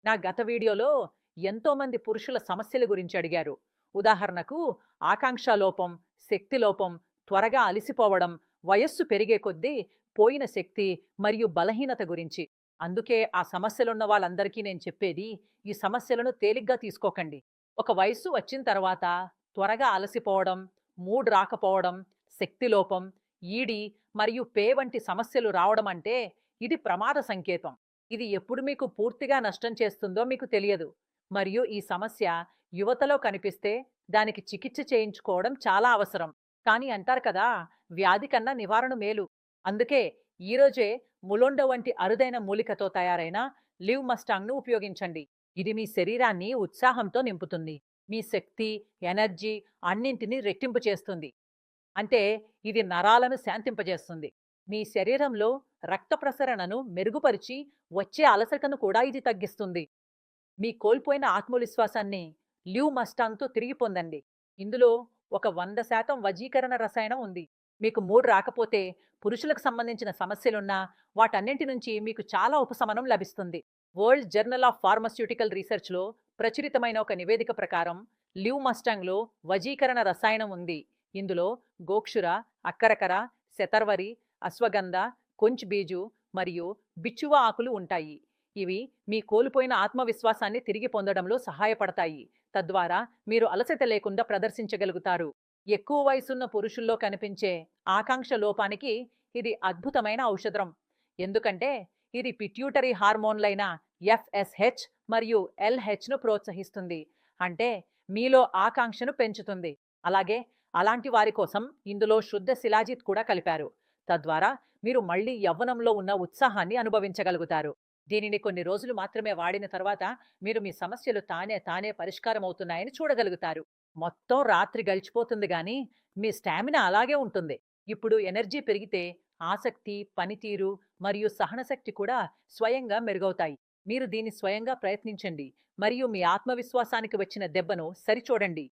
నా గత వీడియోలో ఎంతోమంది పురుషుల సమస్యల గురించి అడిగారు. ఉదాహరణకు ఆకాంక్ష లోపం, శక్తి లోపం, త్వరగా అలసిపోవడం, వయస్సు పెరిగే కొద్దీ పోయిన శక్తి మరియు బలహీనత గురించి. అందుకే ఆ సమస్యలున్న వాళ్ళందరికీ నేను చెప్పేది, ఈ సమస్యలను తేలిగ్గా తీసుకోకండి. ఒక వయస్సు వచ్చిన తర్వాత త్వరగా అలసిపోవడం, మూడ్ రాకపోవడం, శక్తి లోపం, ఈడి మరియు పే వంటి సమస్యలు రావడం అంటే ఇది ప్రమాద సంకేతం. ఇది ఎప్పుడు మీకు పూర్తిగా నష్టం చేస్తుందో మీకు తెలియదు. మరియు ఈ సమస్య యువతలో కనిపిస్తే దానికి చికిత్స చేయించుకోవడం చాలా అవసరం. కానీ అంటారు కదా, వ్యాధి కన్నా నివారణ మేలు. అందుకే ఈరోజే ములోండో వంటి అరుదైన మూలికతో తయారైన లివ్ మస్టాంగ్‌ను ఉపయోగించండి. ఇది మీ శరీరాన్ని ఉత్సాహంతో నింపుతుంది. మీ శక్తి, ఎనర్జీ అన్నింటినీ రెట్టింపు చేస్తుంది. అంటే ఇది నరాలను శాంతింపజేస్తుంది. మీ శరీరంలో రక్త ప్రసరణను మెరుగుపరిచి వచ్చే అలసటను కూడా ఇది తగ్గిస్తుంది. మీ కోల్పోయిన ఆత్మవిశ్వాసాన్ని ల్యూ మస్టాంగ్‌తో తిరిగి పొందండి. ఇందులో ఒక 100% వజీకరణ రసాయనం ఉంది. మీకు మూడ్ రాకపోతే, పురుషులకు సంబంధించిన సమస్యలున్నా వాటన్నింటి నుంచి మీకు చాలా ఉపశమనం లభిస్తుంది. వరల్డ్ జర్నల్ ఆఫ్ ఫార్మాస్యూటికల్ రీసెర్చ్‌లో ప్రచురితమైన ఒక నివేదిక ప్రకారం ల్యూ మస్టాంగ్‌లో వజీకరణ రసాయనం ఉంది. ఇందులో గోక్షుర, అక్కరకర, శతర్వరి, అశ్వగంధ, కొంచ్ బీజు మరియు బిచ్చువ ఆకులు ఉంటాయి. ఇవి మీ కోల్పోయిన ఆత్మవిశ్వాసాన్ని తిరిగి పొందడంలో సహాయపడతాయి. తద్వారా మీరు అలసట లేకుండా ప్రదర్శించగలుగుతారు. ఎక్కువ వయసున్న పురుషుల్లో కనిపించే ఆకాంక్ష లోపానికి ఇది అద్భుతమైన ఔషధం. ఎందుకంటే ఇది పిట్యూటరీ హార్మోన్లైన ఎఫ్ఎస్హెచ్ మరియు ఎల్హెచ్ను ప్రోత్సహిస్తుంది. అంటే మీలో ఆకాంక్షను పెంచుతుంది. అలాగే అలాంటి వారి కోసం ఇందులో శుద్ధ శిలాజిత్ కూడా కలిపారు. తద్వారా మీరు మళ్ళీ యవ్వనంలో ఉన్న ఉత్సాహాన్ని అనుభవించగలుగుతారు. దీనిని కొన్ని రోజులు మాత్రమే వాడిన తర్వాత మీరు మీ సమస్యలు తానే తానే పరిష్కారం అవుతున్నాయని చూడగలుగుతారు. మొత్తం రాత్రి గడిచిపోతుంది గానీ మీ స్టామినా అలాగే ఉంటుంది. ఇప్పుడు ఎనర్జీ పెరిగితే ఆసక్తి, పనితీరు మరియు సహనశక్తి కూడా స్వయంగా మెరుగవుతాయి. మీరు దీన్ని స్వయంగా ప్రయత్నించండి మరియు మీ ఆత్మవిశ్వాసానికి వచ్చిన దెబ్బను సరిచూడండి.